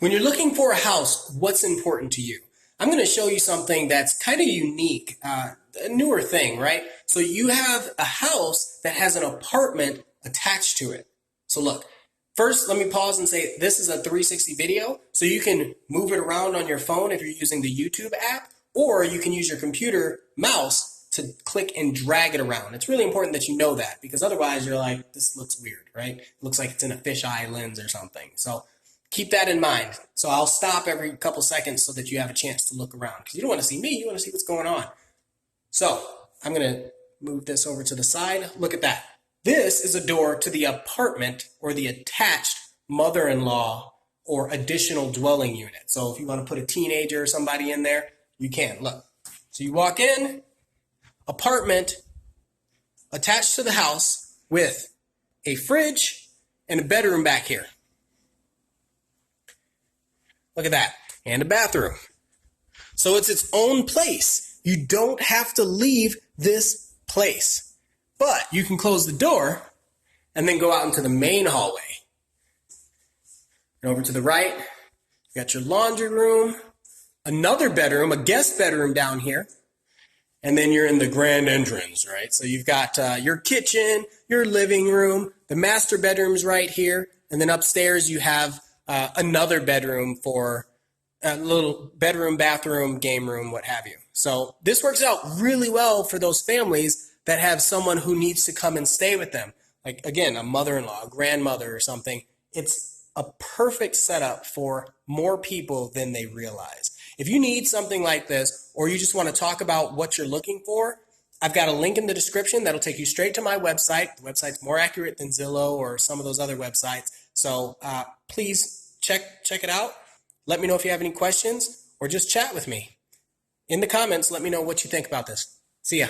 When you're looking for a house, what's important to you? I'm going to show you something that's kind of unique, a newer thing, right? So you have a house that has an apartment attached to it. So look, first let me pause and say this is a 360 video, so you can move it around on your phone if you're using the YouTube app, or you can use your computer mouse to click and drag it around. It's really important that you know that, because otherwise you're like, this looks weird, right? It looks like it's in a fisheye lens or something. So keep that in mind. So I'll stop every couple seconds so that you have a chance to look around, because you don't want to see me, you want to see what's going on. So I'm going to move this over to the side. Look at that. This is a door to the apartment or the attached mother-in-law or additional dwelling unit. So if you want to put a teenager or somebody in there, you can. Look. So you walk in, apartment attached to the house with a fridge and a bedroom back here. Look at that. And a bathroom. So it's its own place. You don't have to leave this place. But you can close the door and then go out into the main hallway. And over to the right, you got your laundry room, another bedroom, a guest bedroom down here. And then you're in the grand entrance, right? So you've got your kitchen, your living room, the master bedroom's right here. And then upstairs you have another bedroom for a little bedroom, bathroom, game room, what have you. So this works out really well for those families that have someone who needs to come and stay with them. Like, again, a mother-in-law, a grandmother or something. It's a perfect setup for more people than they realize. If you need something like this, or you just want to talk about what you're looking for, I've got a link in the description that'll take you straight to my website. The website's more accurate than Zillow or some of those other websites. So please check it out. Let me know if you have any questions, or just chat with me. In the comments, let me know what you think about this. See ya.